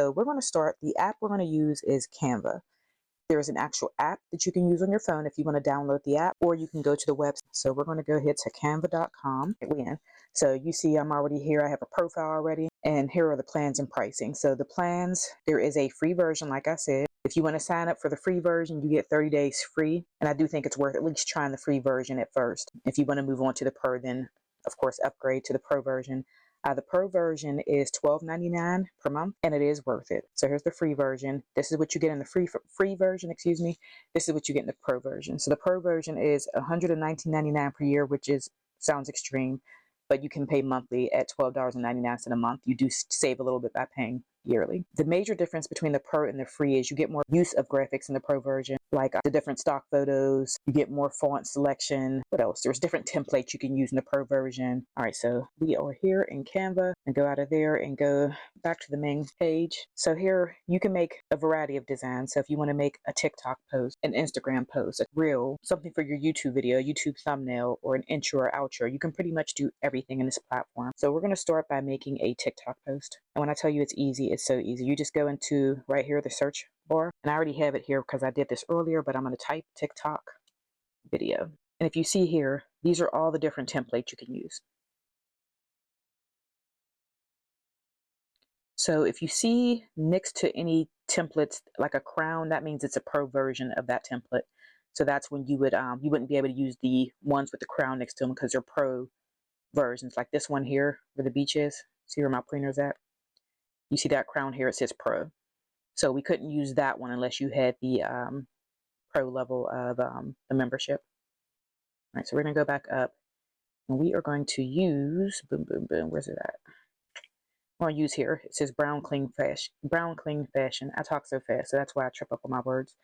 So we're going to start. The app we're going to use is Canva. There's an actual app that you can use on your phone if you want to download the app, or you can go to the website. So we're going to go ahead to canva.com. So you see I'm already here. I have a profile already, and here are the plans and pricing. So the plans, there is a free version, like I said. If you want to sign up for the free version, you get 30 days free. And I do think it's worth at least trying the free version at first. If you want to move on to the pro, then of course upgrade to the pro version. The pro version is $12.99 per month, and it is worth it. So here's the free version. This is what you get in the free version, excuse me. This is what you get in the pro version. So the pro version is $119.99 per year, which sounds extreme, but you can pay monthly at $12.99 a month. You do save a little bit by paying yearly. The major difference between the pro and the free is you get more use of graphics in the pro version, like the different stock photos. You get more font selection. What else? There's different templates you can use in the pro version. All right, so we are here in Canva, and go out of there and go back to the main page. So here you can make a variety of designs. So if you want to make a TikTok post, an Instagram post, a reel, something for your YouTube video, YouTube thumbnail, or an intro or outro, you can pretty much do everything in this platform. So we're going to start by making a TikTok post. And when I tell you it's easy, it's so easy. You just go into right here, the search bar, and I already have it here because I did this earlier, but I'm going to type TikTok video. And if you see here, these are all the different templates you can use. So if you see next to any templates like a crown, that means it's a pro version of that template. So that's when you wouldn't be able to use the ones with the crown next to them because they're pro versions, like this one here where the beach is. See where my pointer's at? You see that crown here, it says pro. So we couldn't use that one unless you had the pro level of the membership. All right, so we're gonna go back up, and we are going to use, boom, boom, boom, where's it at? I'm gonna use here, it says brown clean fashion. I talk so fast, so that's why I trip up on my words.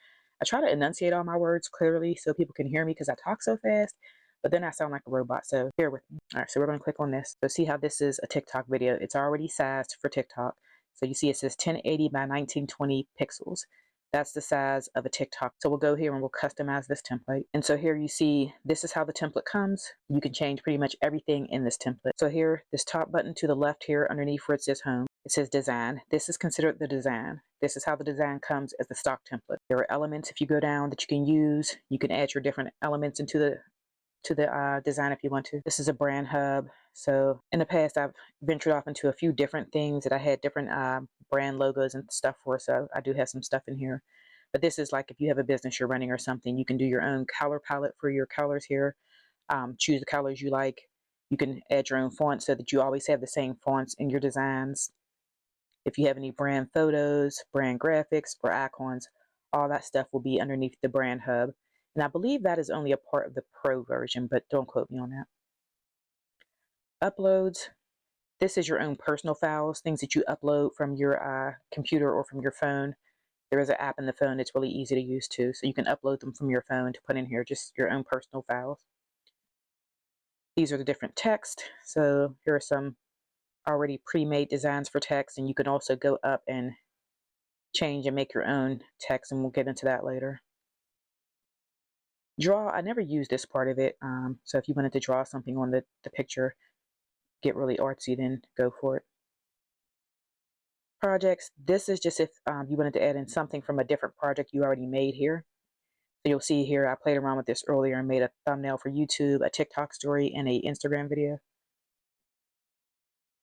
I try to enunciate all my words clearly so people can hear me because I talk so fast, but then I sound like a robot, so bear with me. All right, so we're gonna click on this. So see how this is a TikTok video. It's already sized for TikTok. So you see it says 1080 by 1920 pixels. That's the size of a TikTok. So we'll go here and we'll customize this template. And so here you see, this is how the template comes. You can change pretty much everything in this template. So here, this top button to the left here underneath where it says home, it says design. This is considered the design. This is how the design comes as the stock template. There are elements if you go down that you can use. You can add your different elements into the design if you want to. This is a brand hub. So in the past, I've ventured off into a few different things that I had different brand logos and stuff for. So I do have some stuff in here. But this is like if you have a business you're running or something, you can do your own color palette for your colors here. Choose the colors you like. You can add your own fonts so that you always have the same fonts in your designs. If you have any brand photos, brand graphics, or icons, all that stuff will be underneath the brand hub. And I believe that is only a part of the pro version, but don't quote me on that. Uploads. This is your own personal files, things that you upload from your computer or from your phone. There is an app in the phone that's really easy to use too, so you can upload them from your phone to put in here, just your own personal files. These are the different text. So here are some already pre-made designs for text, and you can also go up and change and make your own text, and we'll get into that later. Draw, I never used this part of it, so if you wanted to draw something on the picture, get really artsy, then go for it. Projects, this is just if you wanted to add in something from a different project you already made here. So you'll see here, I played around with this earlier and made a thumbnail for YouTube, a TikTok story, and a Instagram video.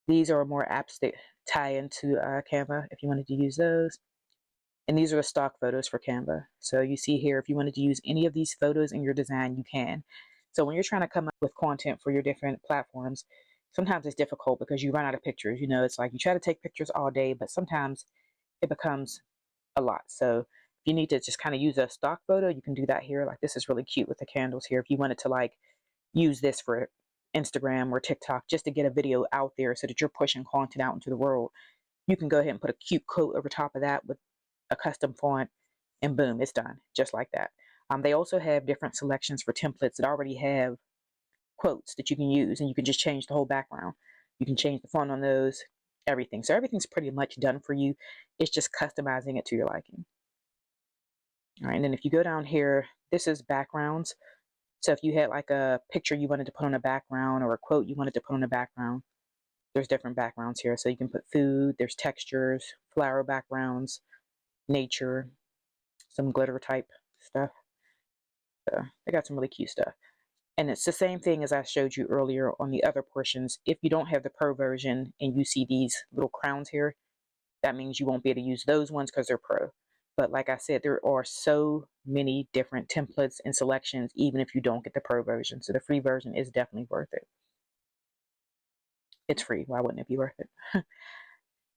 These are more apps that tie into Canva if you wanted to use those. And these are the stock photos for Canva. So you see here, if you wanted to use any of these photos in your design, you can. So when you're trying to come up with content for your different platforms, sometimes it's difficult because you run out of pictures. You know, it's like you try to take pictures all day, but sometimes it becomes a lot. So if you need to just kind of use a stock photo, you can do that here. Like this is really cute with the candles here. If you wanted to like use this for Instagram or TikTok just to get a video out there so that you're pushing content out into the world, you can go ahead and put a cute quote over top of that with a custom font, and boom, it's done just like that. They also have different selections for templates that already have quotes that you can use, and you can just change the whole background. You can change the font on those, everything. So everything's pretty much done for you. It's just customizing it to your liking. All right, and then if you go down here, this is backgrounds. So if you had like a picture you wanted to put on a background or a quote you wanted to put on a background, There's different backgrounds here. So you can put food, there's textures, flower backgrounds, nature, some glitter type stuff. So they got some really cute stuff. And it's the same thing as I showed you earlier on the other portions. If you don't have the Pro version and you see these little crowns here, that means you won't be able to use those ones because they're Pro. But like I said, there are so many different templates and selections, even if you don't get the Pro version. So the free version is definitely worth it. It's free. Why wouldn't it be worth it?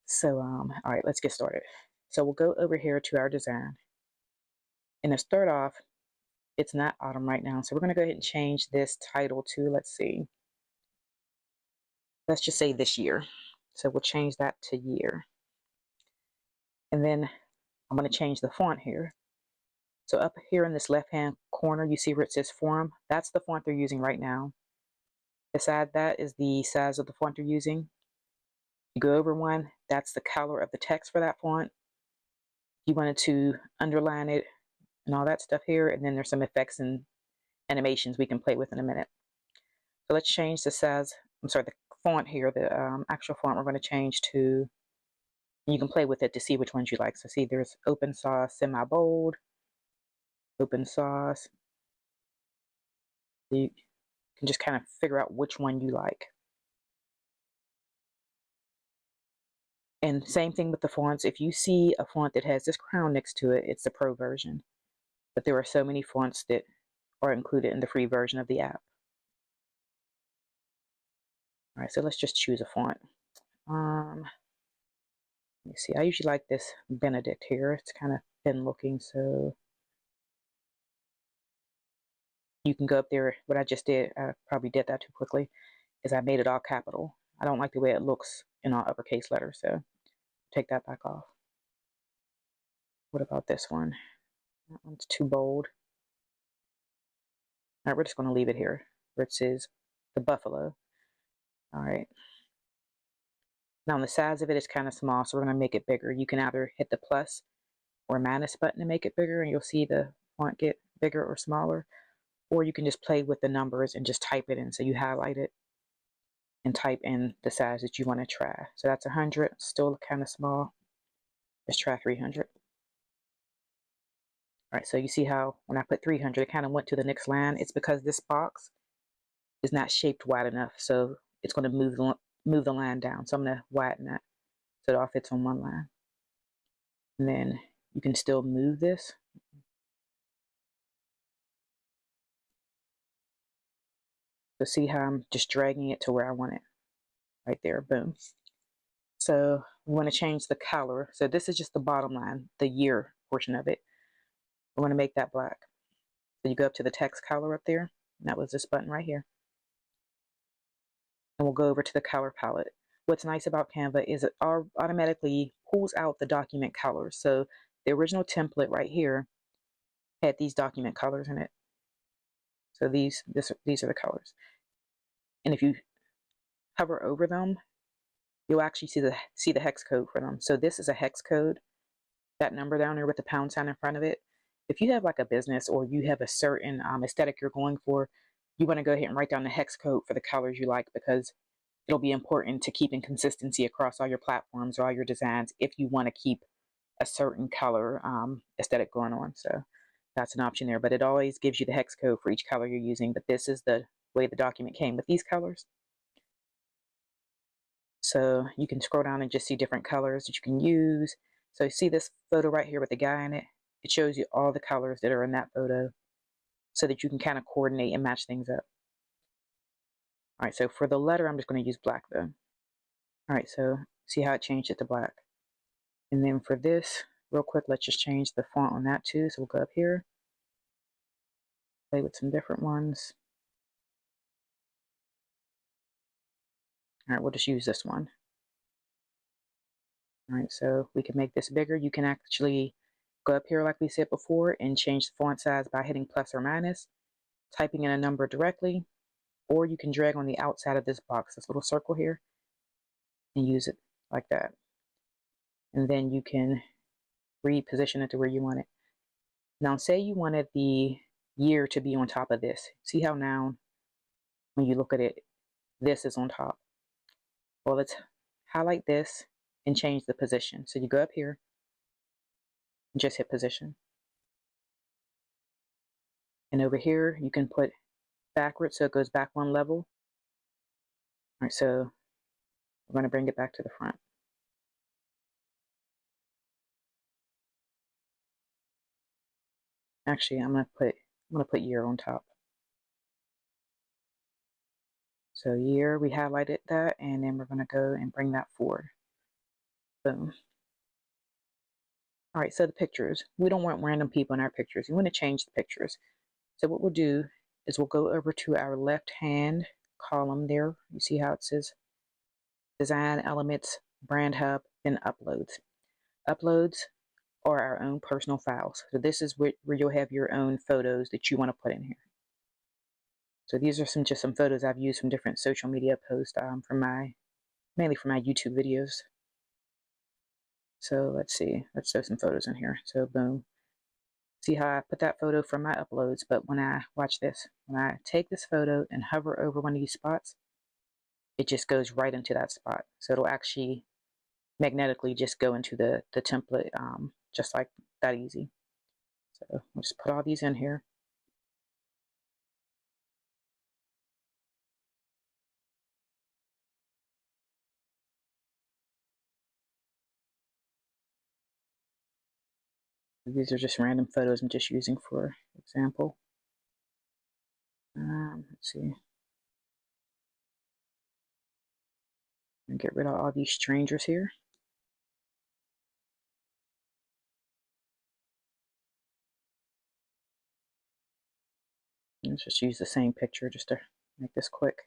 So, all right, let's get started. So we'll go over here to our design. And to start off, it's not autumn right now. So we're going to go ahead and change this title to, let's see, let's just say this year. So we'll change that to year. And then I'm going to change the font here. So up here in this left-hand corner, you see where it says Forum. That's the font they're using right now. Beside that is the size of the font they're using. You go over one, that's the color of the text for that font. You wanted to underline it and all that stuff here. And then there's some effects and animations we can play with in a minute. So let's change the size, the font here, the actual font we're going to change to, you can play with it to see which ones you like. So see, there's open sauce, semi-bold, open sauce. You can just kind of figure out which one you like. And same thing with the fonts. If you see a font that has this crown next to it, it's the Pro version. But there are so many fonts that are included in the free version of the app. All right, so let's just choose a font. Let me see, I usually like this Benedict here. It's kind of thin looking, so you can go up there. What I just did, I probably did that too quickly, is I made it all capital. I don't like the way it looks in all uppercase letters, so take that back off. What about this one? That one's too bold. All right, we're just going to leave it here where it says the buffalo. All right. Now the size of it is kind of small, so we're going to make it bigger. You can either hit the plus or minus button to make it bigger, and you'll see the font get bigger or smaller. Or you can just play with the numbers and just type it in. So you highlight it and type in the size that you want to try. So that's 100, still kind of small. Let's try 300. All right, so you see how when I put 300, it kind of went to the next line. It's because this box is not shaped wide enough, so it's going to move the line down. So I'm going to widen that so it all fits on one line. And then you can still move this. So see how I'm just dragging it to where I want it. Right there, boom. So we want to change the color. So this is just the bottom line, the year portion of it. We want to make that black. So you go up to the text color up there, and that was this button right here. And we'll go over to the color palette. What's nice about Canva is it automatically pulls out the document colors. So the original template right here had these document colors in it. So these are the colors. And if you hover over them, you'll actually see the hex code for them. So this is a hex code, that number down there with the pound sign in front of it. If you have like a business or you have a certain aesthetic you're going for, you want to go ahead and write down the hex code for the colors you like, because it'll be important to keeping consistency across all your platforms or all your designs if you want to keep a certain color aesthetic going on. So that's an option there, but it always gives you the hex code for each color you're using. But this is the way the document came with these colors. So you can scroll down and just see different colors that you can use. So you see this photo right here with the guy in it. It shows you all the colors that are in that photo so that you can kind of coordinate and match things up. All right, so for the letter, I'm just going to use black though. All right, so see how it changed it to black. And then for this, real quick, let's just change the font on that too. So we'll go up here, play with some different ones. All right, we'll just use this one. All right, so we can make this bigger. You can actually go up here like we said before and change the font size by hitting plus or minus, typing in a number directly, or you can drag on the outside of this box, this little circle here, and use it like that. And then you can reposition it to where you want it. Now say you wanted the year to be on top of this. See how now when you look at it, this is on top. Well, let's highlight this and change the position. So you go up here and just hit position. And over here, you can put backwards so it goes back one level. All right, so we're going to bring it back to the front. Actually, I'm going to put year on top. So year, we highlighted that, and then we're going to go and bring that forward. Boom. All right, so the pictures. We don't want random people in our pictures. We want to change the pictures. So what we'll do is we'll go over to our left-hand column there. You see how it says Design Elements, Brand Hub, then Uploads. Uploads are our own personal files. So this is where you'll have your own photos that you want to put in here. So these are just some photos I've used from different social media posts mainly for my YouTube videos. So let's see, let's throw some photos in here. So boom. See how I put that photo from my uploads, but when I watch this, when I take this photo and hover over one of these spots, it just goes right into that spot. So it'll actually magnetically just go into the template, just like that easy. So we'll just put all these in here. These are just random photos I'm just using for example. Let's see. And get rid of all these strangers here. Let's just use the same picture just to make this quick.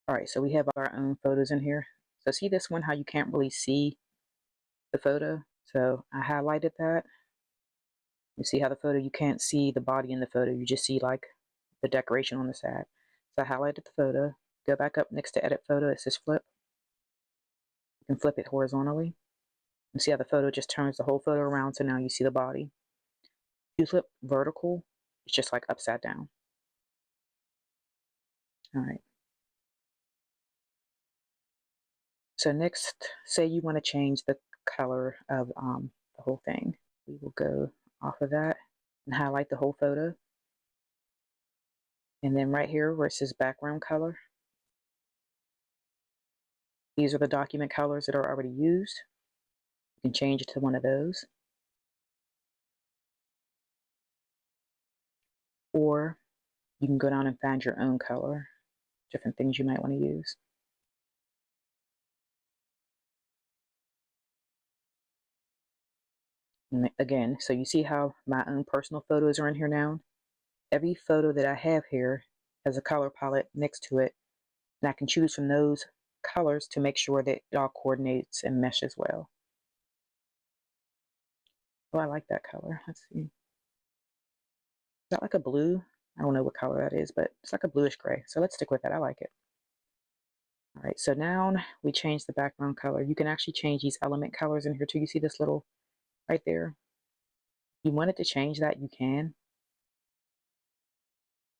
All right, so we have our own photos in here. So see this one, how you can't really see the photo? So I highlighted that. You see how the photo, you can't see the body in the photo. You just see like the decoration on the side. So I highlighted the photo. Go back up next to edit photo. It says flip. You can flip it horizontally. You see how the photo just turns the whole photo around. So now you see the body. If you flip vertical, it's just like upside down. All right. So next, say you want to change the color of the whole thing. We will go off of that and highlight the whole photo. And then right here where it says background color, these are the document colors that are already used. You can change it to one of those. Or you can go down and find your own color, different things you might want to use. And again, so you see how my own personal photos are in here now? Every photo that I have here has a color palette next to it, and I can choose from those colors to make sure that it all coordinates and meshes well. Oh, I like that color. Let's see. Is that like a blue? I don't know what color that is, but it's like a bluish gray. So let's stick with that. I like it. All right, so now we change the background color. You can actually change these element colors in here too. You see this little right there? You wanted to change that, you can.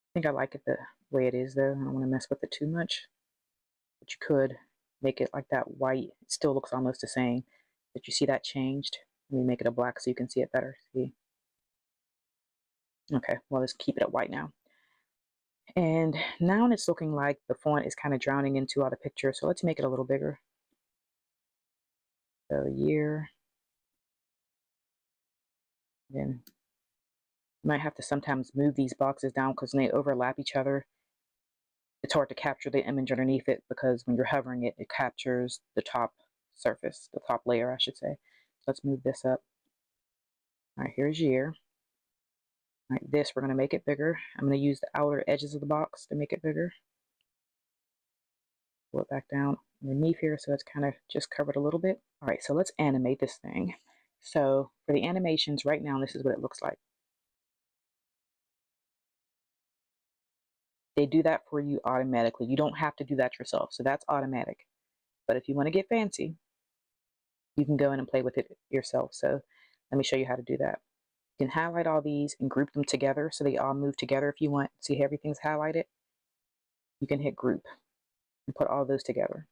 I think I like it the way it is though. I don't want to mess with it too much. But you could make it like that white. It still looks almost the same. But you see that changed? Let me make it a black so you can see it better. See? Okay, well, let's keep it at white now. And now it's looking like the font is kind of drowning into all the picture. So let's make it a little bigger. So year. Then you might have to sometimes move these boxes down because when they overlap each other, it's hard to capture the image underneath it because when you're hovering it, it captures the top surface, the top layer, I should say. Let's move this up. All right, here's year. All right, this, we're going to make it bigger. I'm going to use the outer edges of the box to make it bigger. Pull it back down underneath here so it's kind of just covered a little bit. All right, so let's animate this thing. So for the animations right now, this is what it looks like. They do that for you automatically. You don't have to do that yourself. So that's automatic. But if you want to get fancy, you can go in and play with it yourself. So let me show you how to do that. You can highlight all these and group them together so they all move together if you want. See how everything's highlighted? You can hit group and put all those together.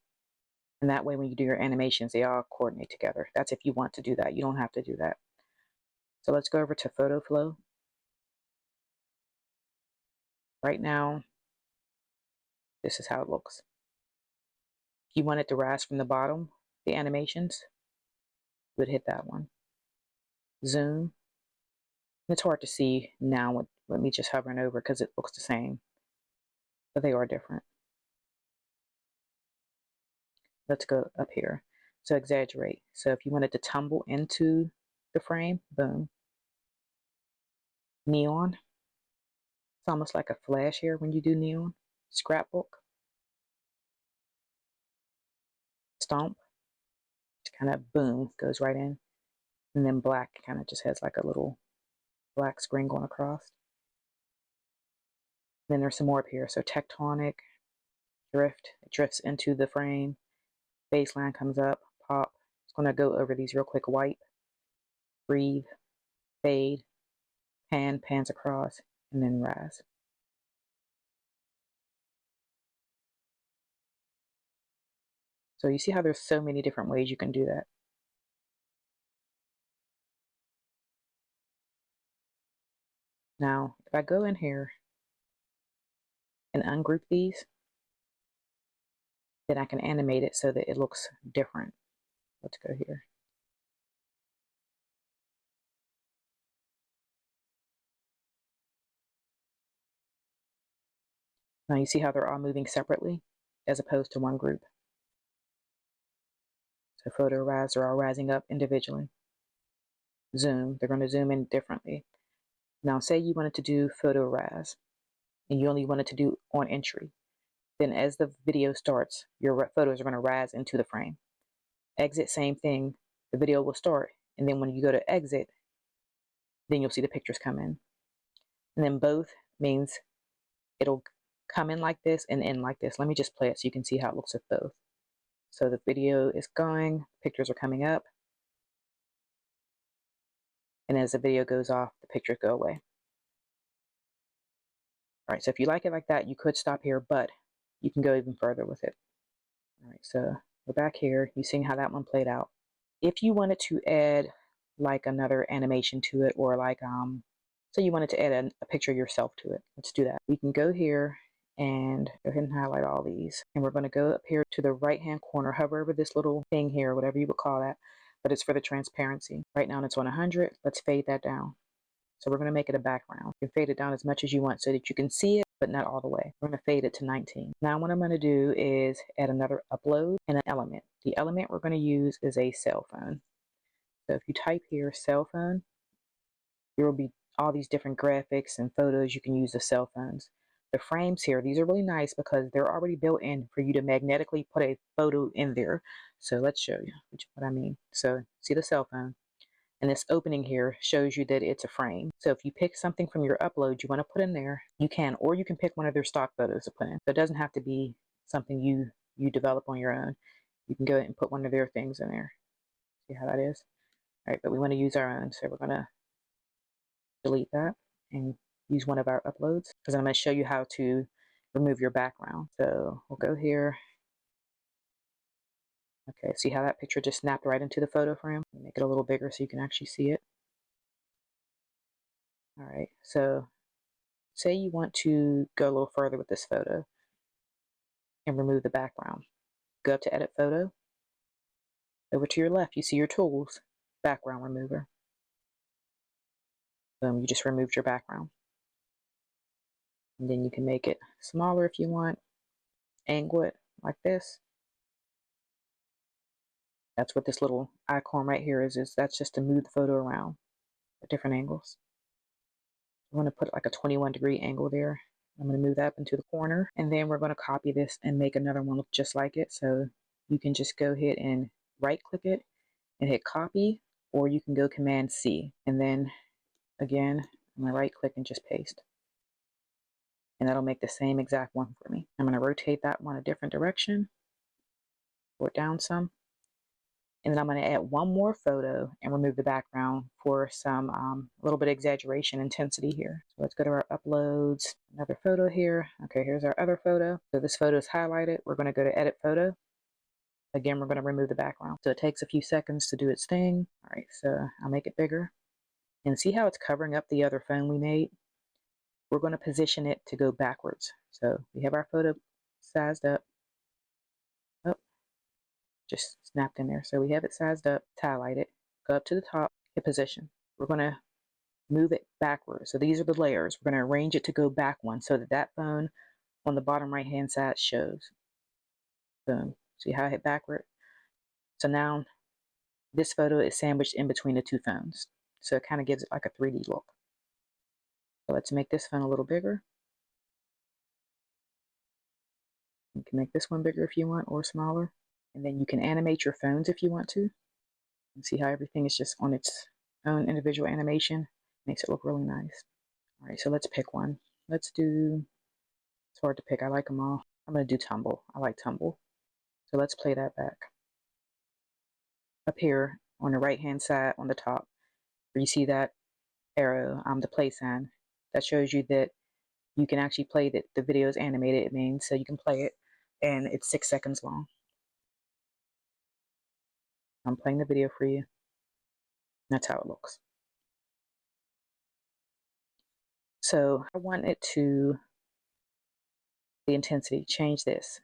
And that way when you do your animations, they all coordinate together. That's if you want to do that. You don't have to do that. So let's go over to photo flow. Right now, this is how it looks. If you want it to rise from the bottom, the animations, you would hit that one. Zoom. It's hard to see now with me just hovering over because it looks the same, but they are different. Let's go up here. So exaggerate. So if you wanted to tumble into the frame, boom. Neon. It's almost like a flash here when you do neon. Scrapbook. Stomp. Kind of boom, goes right in. And then black kind of just has like a little black screen going across. Then there's some more up here. So tectonic, drift, it drifts into the frame. Baseline comes up, pop. It's going to go over these real quick. Wipe, breathe, fade, pan, pans across, and then rise. So you see how there's so many different ways you can do that. Now, if I go in here and ungroup these, then I can animate it so that it looks different. Let's go here. Now you see how they're all moving separately as opposed to one group. So photo rise, they're all rising up individually. Zoom, they're going to zoom in differently. Now say you wanted to do photo rise and you only wanted to do on entry. Then as the video starts, your photos are going to rise into the frame. Exit, same thing. The video will start, and then when you go to exit, then you'll see the pictures come in. And then both means it'll come in like this and end like this. Let me just play it so you can see how it looks with both. So the video is going, pictures are coming up, and as the video goes off, the pictures go away. All right, so if you like it like that, you could stop here, but you can go even further with it. All right, so we're back here. You've seen how that one played out. If you wanted to add like another animation to it, or like so you wanted to add a picture of yourself to it, let's do that. We can go here and go ahead and highlight all these, and we're going to go up here to the right hand corner, hover over this little thing here, whatever you would call that, but it's for the transparency. Right now it's on 100. Let's fade that down. So we're going to make it a background. You can fade it down as much as you want so that you can see it, but not all the way. We're going to fade it to 19. Now what I'm going to do is add another upload and an element. The element we're going to use is a cell phone. So if you type here cell phone, there will be all these different graphics and photos you can use the cell phones. The frames here, these are really nice because they're already built in for you to magnetically put a photo in there. So let's show you what I mean. So see the cell phone, and this opening here shows you that it's a frame. So if you pick something from your upload you want to put in there, you can, or you can pick one of their stock photos to put in. So it doesn't have to be something you develop on your own. You can go ahead and put one of their things in there. See how that is? All right, but we want to use our own, so we're going to delete that and use one of our uploads, because I'm going to show you how to remove your background. So we'll go here. Okay, see how that picture just snapped right into the photo frame? Make it a little bigger so you can actually see it. All right, so say you want to go a little further with this photo and remove the background. Go up to Edit Photo. Over to your left, you see your tools, Background Remover. Boom, you just removed your background. And then you can make it smaller if you want, angle it like this. That's what this little icon right here is that's just to move the photo around at different angles. I'm going to put like a 21-degree angle there. I'm going to move that up into the corner, and then we're going to copy this and make another one look just like it. So you can just go ahead and right click it and hit copy, or you can go Command C, and then again I'm going to right click and just paste, and that'll make the same exact one for me. I'm going to rotate that one a different direction, pull it down some. And then I'm going to add one more photo and remove the background for some a little bit of exaggeration intensity here. So let's go to our uploads, another photo here. Okay, here's our other photo. So this photo is highlighted. We're going to go to edit photo. Again, we're going to remove the background. So it takes a few seconds to do its thing. All right, so I'll make it bigger. And see how it's covering up the other phone we made? We're going to position it to go backwards. So we have our photo sized up. Oh, just snapped in there. So we have it sized up, highlight it, go up to the top, hit position. We're going to move it backwards. So these are the layers. We're going to arrange it to go back one so that that phone on the bottom right hand side shows. Boom. See how I hit backward? So now this photo is sandwiched in between the two phones. So it kind of gives it like a 3D look. So let's make this phone a little bigger. You can make this one bigger if you want, or smaller. And then you can animate your phones if you want to. And see how everything is just on its own individual animation. Makes it look really nice. All right, so let's pick one. Let's do, it's hard to pick. I like them all. I'm going to do tumble. I like tumble. So let's play that back. Up here on the right hand side on the top, where you see that arrow, the play sign, that shows you that you can actually play that the video is animated. It means so you can play it, and it's 6 seconds long. I'm playing the video for you. That's how it looks. So I want it to, the intensity, change this.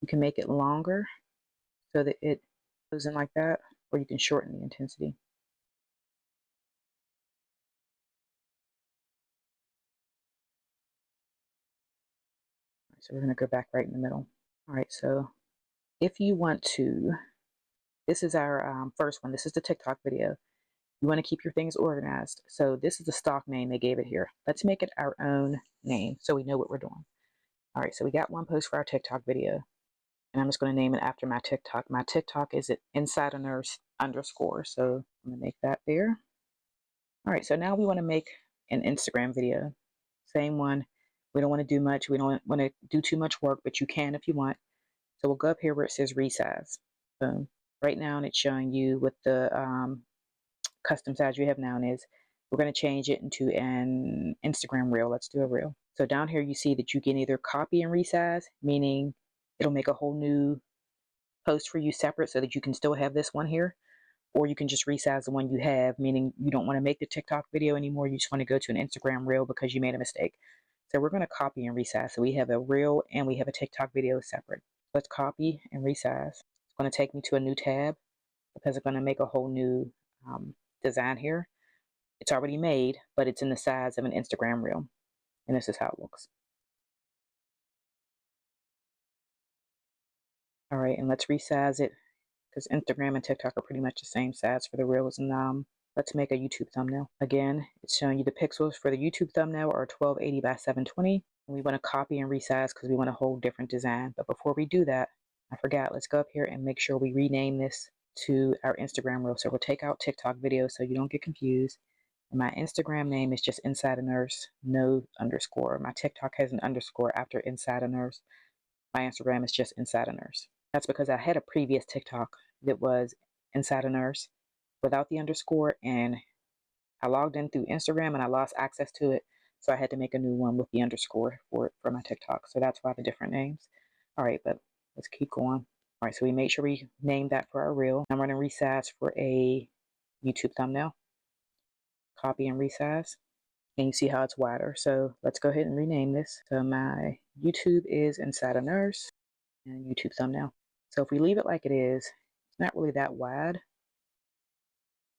You can make it longer so that it goes in like that, or you can shorten the intensity. So we're going to go back right in the middle. All right, so if you want to, this is our first one. This is the TikTok video. You want to keep your things organized. So this is the stock name they gave it here. Let's make it our own name so we know what we're doing. All right, so we got one post for our TikTok video. And I'm just going to name it after my TikTok. My TikTok is at INSIDEANURSE _. So I'm going to make that there. All right, so now we want to make an Instagram video. Same one. We don't want to do much. We don't want to do too much work, but you can if you want. So we'll go up here where it says resize. Boom. Right now it's showing you what the custom size you have now is. We're going to change it into an Instagram reel. Let's do a reel. So down here you see that you can either copy and resize, meaning it'll make a whole new post for you separate so that you can still have this one here. Or you can just resize the one you have, meaning you don't want to make the TikTok video anymore. You just want to go to an Instagram reel because you made a mistake. So we're going to copy and resize. So we have a reel and we have a TikTok video separate. Let's copy and resize. It's going to take me to a new tab because I'm going to make a whole new design here. It's already made, but it's in the size of an Instagram reel. And this is how it looks. All right, and let's resize it because Instagram and TikTok are pretty much the same size for the reels. And let's make a YouTube thumbnail. Again, it's showing you the pixels for the YouTube thumbnail are 1280 by 720. And we want to copy and resize because we want a whole different design. But before we do that, I forgot, let's go up here and make sure we rename this to our Instagram reel. So we'll take out TikTok video so you don't get confused. And my Instagram name is just INSIDEANURSE, no underscore. My TikTok has an underscore after INSIDEANURSE. My Instagram is just INSIDEANURSE. That's because I had a previous TikTok that was INSIDEANURSE without the underscore, and I logged in through Instagram and I lost access to it. So I had to make a new one with the underscore for my TikTok. So that's why the different names. All right, but let's keep going. All right, so we made sure we named that for our reel. I'm going to resize for a YouTube thumbnail. Copy and resize. And you see how it's wider. So let's go ahead and rename this. So my YouTube is INSIDEANURSE and YouTube thumbnail. So if we leave it like it is, it's not really that wide,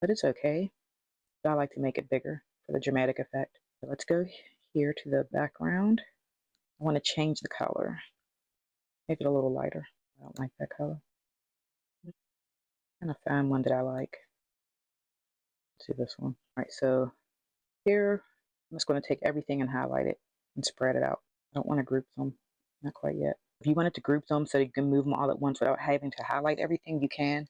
but it's okay. But I like to make it bigger for the dramatic effect. So let's go here to the background. I want to change the color. Make it a little lighter. I don't like that color. I'm gonna find one that I like. Let's do this one. All right, so here, I'm just going to take everything and highlight it and spread it out. I don't want to group them, not quite yet. If you wanted to group them so you can move them all at once without having to highlight everything, you can.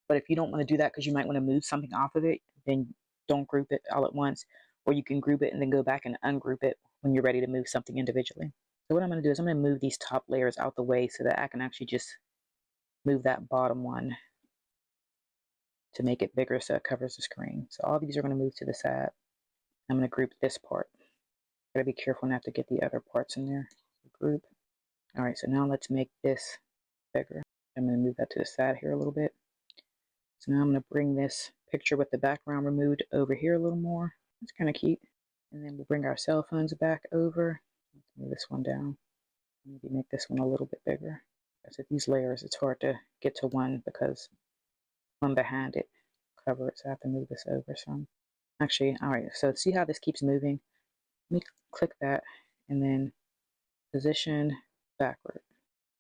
But if you don't want to do that because you might want to move something off of it, then don't group it all at once. Or you can group it and then go back and ungroup it when you're ready to move something individually. So what I'm going to do is I'm going to move these top layers out the way so that I can actually just move that bottom one to make it bigger so it covers the screen. So all these are going to move to the side. I'm going to group this part. Gotta be careful not to get the other parts in there. Group. All right, so now let's make this bigger. I'm going to move that to the side here a little bit. So now I'm going to bring this picture with the background removed over here a little more. It's kind of cute. And then we'll bring our cell phones back over. Let's move this one down. Maybe make this one a little bit bigger. So these layers, it's hard to get to one because one behind it cover it, so I have to move this over some. Actually, all right, so see how this keeps moving? Let me click that and then position backward.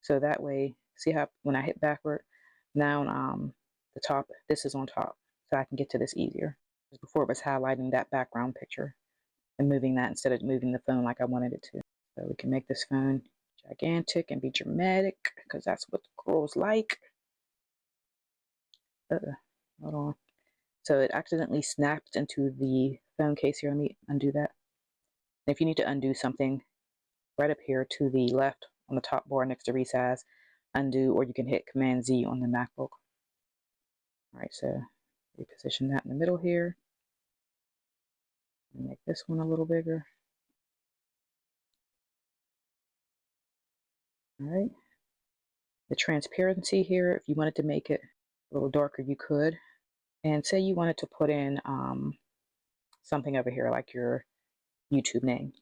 So that way, see how when I hit backward, now the top, this is on top, so I can get to this easier. Because before it was highlighting that background picture and moving that instead of moving the phone like I wanted it to. So we can make this phone gigantic and be dramatic because that's what the girls like. Hold on. So it accidentally snapped into the phone case here. Let me undo that. And if you need to undo something, right up here to the left on the top bar next to resize, undo, or you can hit Command Z on the MacBook. All right, so reposition that in the middle here. And make this one a little bigger. All right. The transparency here, if you wanted to make it a little darker, you could. And say you wanted to put in something over here, like your YouTube name.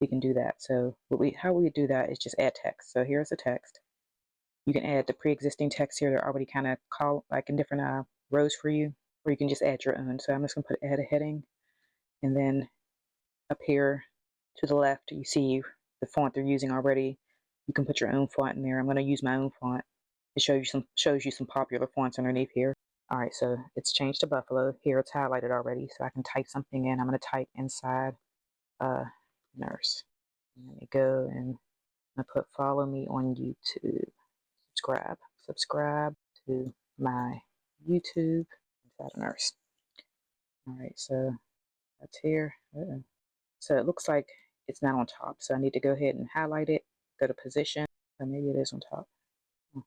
We can do that. So how we do that is just add text. So here's the text. You can add the pre-existing text here. They're already kind of like in different rows for you, or you can just add your own. So I'm just going to put add a heading, and then up here to the left, you see the font they're using already. You can put your own font in there. I'm going to use my own font. It shows you some popular fonts underneath here. All right, so it's changed to Buffalo. Here it's highlighted already, so I can type something in. I'm going to type inside nurse. Let me go and I put follow me on YouTube. Subscribe to my YouTube. Inside a nurse. All right, so that's here. So it looks like it's not on top. So I need to go ahead and highlight it. Go to position. So maybe it is on top. Let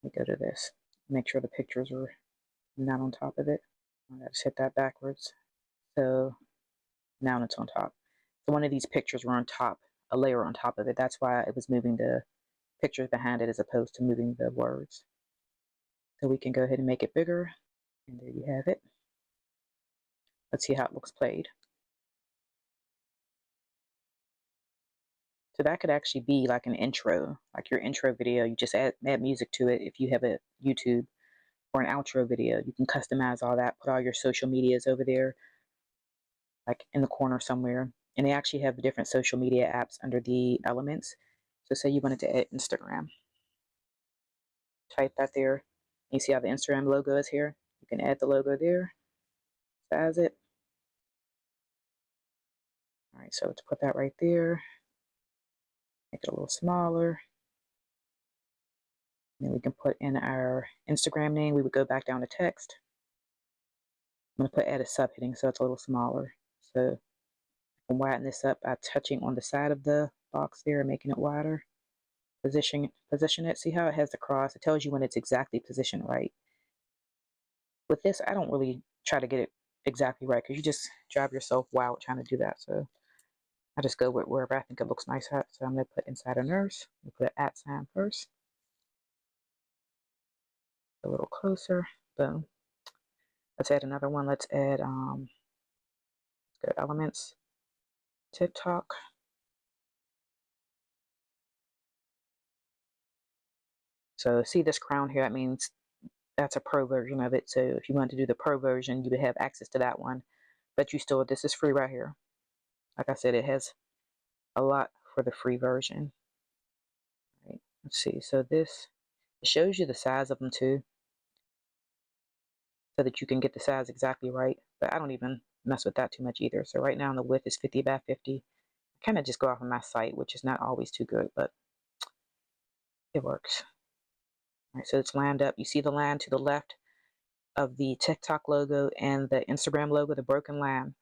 me go to this. Make sure the pictures are not on top of it. I just hit that backwards. So now it's on top. So one of these pictures were on top, a layer on top of it. That's why it was moving the pictures behind it as opposed to moving the words. So we can go ahead and make it bigger. And there you have it. Let's see how it looks played. So that could actually be like an intro, like your intro video. You just add music to it if you have a YouTube, or an outro video. You can customize all that, put all your social medias over there, like in the corner somewhere. And they actually have different social media apps under the elements. So say you wanted to add Instagram. Type that there. You see how the Instagram logo is here? You can add the logo there. Size it. All right, so let's put that right there. Make it a little smaller. And then we can put in our Instagram name. We would go back down to text. I'm going to put add a subheading so it's a little smaller. So I can widen this up by touching on the side of the box there and making it wider. Position it. See how it has the cross? It tells you when it's exactly positioned right. With this, I don't really try to get it exactly right because you just drive yourself wild trying to do that. So I just go with wherever I think it looks nice at. So I'm going to put inside a nurse. I'm going to put an @ sign first. A little closer. Boom. Let's add another one. Let's add go elements, TikTok. So see this crown here, that means that's a pro version of it. So if you want to do the pro version, you would have access to that one. But this is free right here. Like I said, it has a lot for the free version. All right, let's see. So this shows you the size of them too, so that you can get the size exactly right. But I don't even mess with that too much either. So right now the width is 50 by 50. I kind of just go off of my site, which is not always too good, but it works. All right, so it's lined up. You see the line to the left of the TikTok logo and the Instagram logo, the broken line.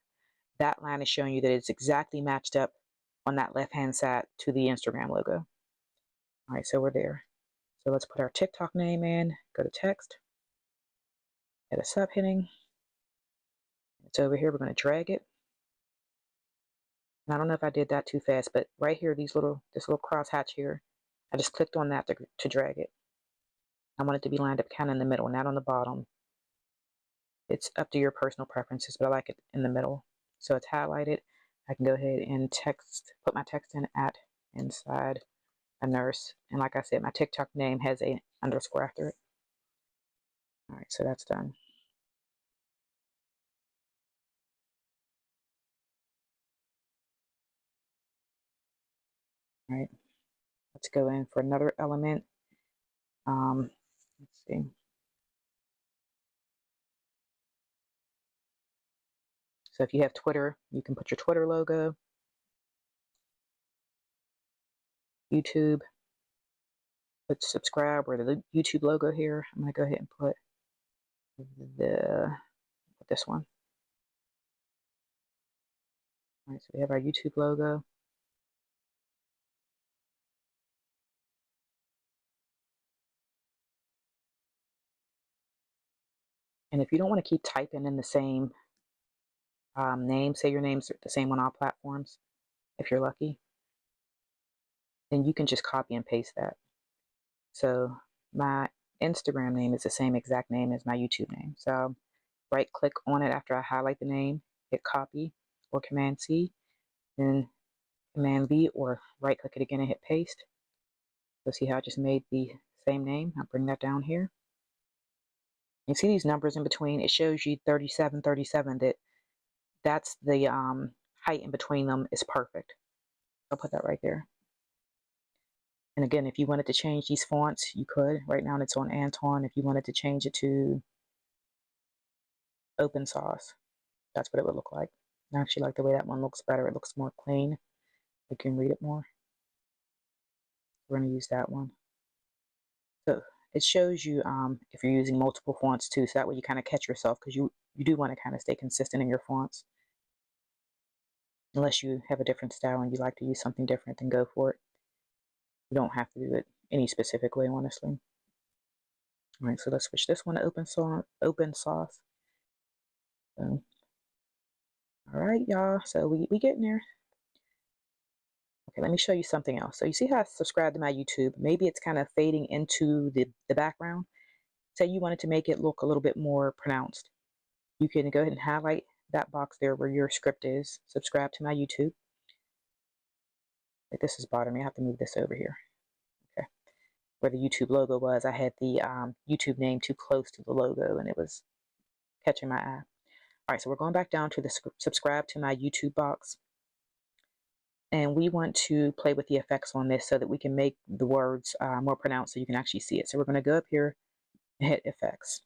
That line is showing you that it's exactly matched up on that left-hand side to the Instagram logo. All right, so we're there. So let's put our TikTok name in, go to text, hit a subheading. It's over here. We're going to drag it. And I don't know if I did that too fast, but right here, this little crosshatch here, I just clicked on that to drag it. I want it to be lined up kind of in the middle, not on the bottom. It's up to your personal preferences, but I like it in the middle. So it's highlighted. I can go ahead and put my text in at inside a nurse. And like I said, my TikTok name has a underscore after it. All right, so that's done. All right, let's go in for another element. Let's see. So if you have Twitter, you can put your Twitter logo. YouTube, put subscribe or the YouTube logo here. I'm going to go ahead and put this one. All right, so we have our YouTube logo. And if you don't want to keep typing in the same name, say your name's the same on all platforms, if you're lucky, then you can just copy and paste that. So my Instagram name is the same exact name as my YouTube name. So right click on it after I highlight the name, hit copy or Command C, then Command V or right click it again and hit paste. So see how I just made the same name? I'll bring that down here. You see these numbers in between? It shows you 37, 37, that's the height in between them is perfect. I'll put that right there. And again, if you wanted to change these fonts, you could. Right now it's on Anton. If you wanted to change it to Open Sauce, that's what it would look like. I actually like the way that one looks better. It looks more clean. You can read it more. We're going to use that one. So it shows you if you're using multiple fonts too, so that way you kind of catch yourself, because you do want to kind of stay consistent in your fonts. Unless you have a different style and you like to use something different, then go for it. You don't have to do it any specific way, honestly. All right, so let's switch this one to Open Sauce. So, all right, y'all. So we getting there. Okay, let me show you something else. So you see how I subscribed to my YouTube? Maybe it's kind of fading into the background. Say you wanted to make it look a little bit more pronounced. You can go ahead and highlight that box there where your script is. Subscribe to my YouTube. Like, this is bothering me. I have to move this over here. Okay. Where the YouTube logo was, I had the YouTube name too close to the logo and it was catching my eye. All right, so we're going back down to the subscribe to my YouTube box. And we want to play with the effects on this so that we can make the words more pronounced so you can actually see it. So we're going to go up here and hit effects.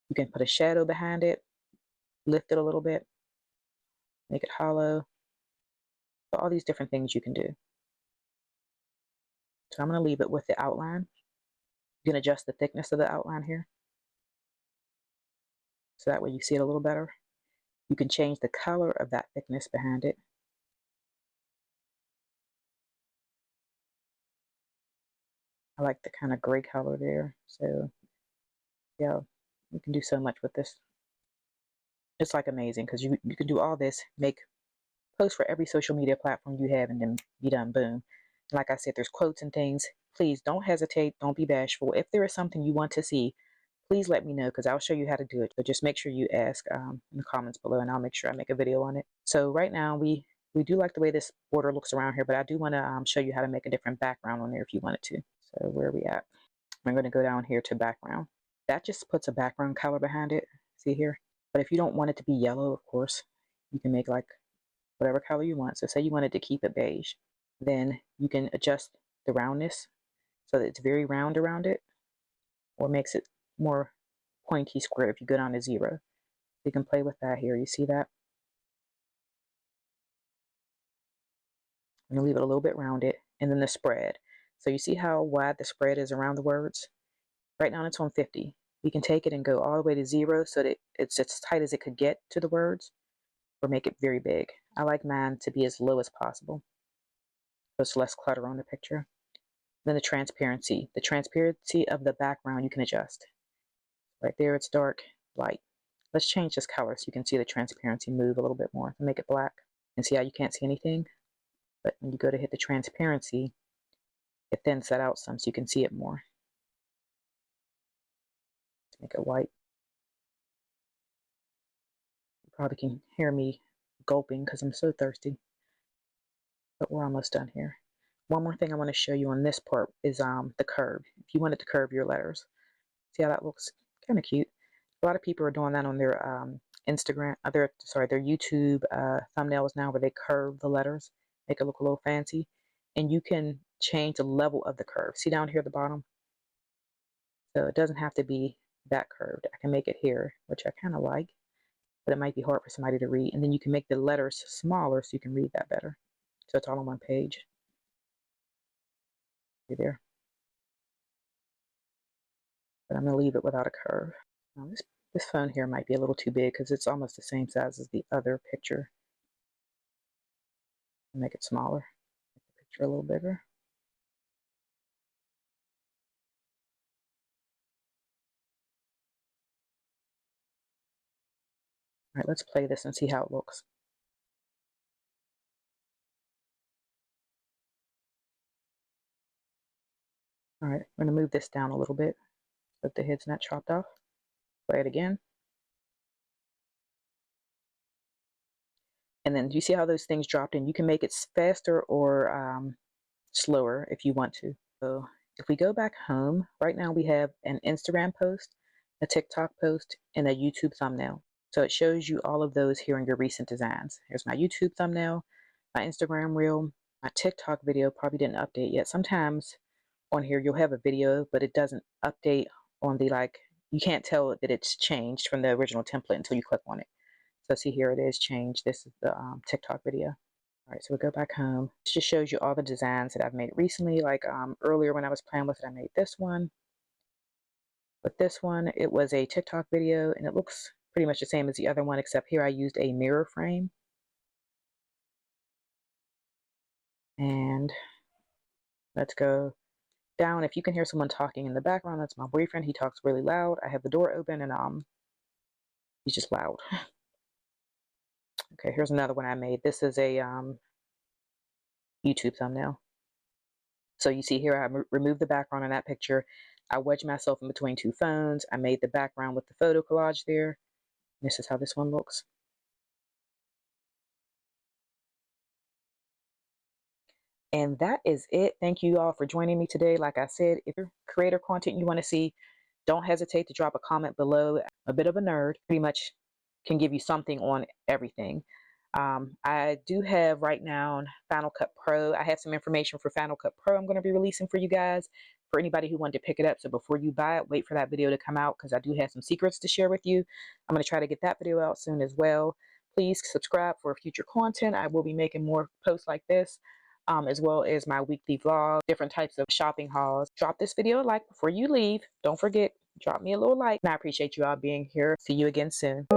You can put a shadow behind it, lift it a little bit, make it hollow. So all these different things you can do. So I'm going to leave it with the outline. You can adjust the thickness of the outline here. So that way you see it a little better. You can change the color of that thickness behind it. I like the kind of gray color there. So yeah, you can do so much with this. It's like amazing because you can do all this, make posts for every social media platform you have, and then be done. Boom. Like I said, there's quotes and things. Please don't hesitate. Don't be bashful. If there is something you want to see, please let me know because I'll show you how to do it. But just make sure you ask in the comments below, and I'll make sure I make a video on it. So right now we do like the way this border looks around here, but I do want to show you how to make a different background on there if you wanted to. So where are we at? I'm going to go down here to background. That just puts a background color behind it. See here? But if you don't want it to be yellow, of course, you can make like whatever color you want. So say you wanted to keep it beige, then you can adjust the roundness so that it's very round around it, or makes it more pointy square if you go down to 0. You can play with that here. You see that? I'm going to leave it a little bit rounded. And then the spread. So you see how wide the spread is around the words? Right now it's on 50. We can take it and go all the way to 0 so that it's as tight as it could get to the words, or make it very big. I like mine to be as low as possible, so it's less clutter on the picture. Then the transparency. The transparency of the background you can adjust. Right there it's dark, light. Let's change this color so you can see the transparency move a little bit more. Make it black. And see how you can't see anything? But when you go to hit the transparency, it thins that out some so you can see it more. Let's make it white. You probably can hear me gulping because I'm so thirsty. But we're almost done here. One more thing I want to show you on this part is the curve. If you wanted to curve your letters, see how that looks? Kind of cute. A lot of people are doing that on their Instagram, their YouTube thumbnails now, where they curve the letters, make it look a little fancy, and you can change the level of the curve. See down here at the bottom? So it doesn't have to be that curved. I can make it here, which I kind of like, but it might be hard for somebody to read. And then you can make the letters smaller so you can read that better. So it's all on one page. See there? But I'm going to leave it without a curve. Now this phone here might be a little too big because it's almost the same size as the other picture. I'll make it smaller. Make the picture a little bigger. All right, let's play this and see how it looks. All right, we're going to move this down a little bit so that the head's not chopped off. Play it again. And then do you see how those things dropped in? You can make it faster or slower if you want to. So if we go back home, right now we have an Instagram post, a TikTok post, and a YouTube thumbnail. So it shows you all of those here in your recent designs. Here's my YouTube thumbnail, my Instagram reel, my TikTok video probably didn't update yet. Sometimes on here you'll have a video, but it doesn't update on the you can't tell that it's changed from the original template until you click on it. So see here it is changed. This is the TikTok video. All right, so we go back home. This just shows you all the designs that I've made recently. Like earlier when I was playing with it, I made this one. But this one, it was a TikTok video, and it looks pretty much the same as the other one, except here I used a mirror frame. And let's go down. If you can hear someone talking in the background, that's my boyfriend. He talks really loud. I have the door open, and he's just loud. Okay, here's another one I made. This is a YouTube thumbnail. So you see here, I removed the background in that picture. I wedged myself in between two phones. I made the background with the photo collage there. This is how this one looks. And that is it. Thank you all for joining me today. Like I said, if you're creator content you want to see, don't hesitate to drop a comment below. A bit of a nerd, pretty much can give you something on everything. I do have right now Final Cut Pro. I have some information for Final Cut Pro I'm going to be releasing for you guys, for anybody who wanted to pick it up. So before you buy it, wait for that video to come out because I do have some secrets to share with you. I'm going to try to get that video out soon as well. Please subscribe for future content. I will be making more posts like this, as well as my weekly vlog, different types of shopping hauls. Drop this video a like before you leave. Don't forget, drop me a little like. And I appreciate you all being here. See you again soon.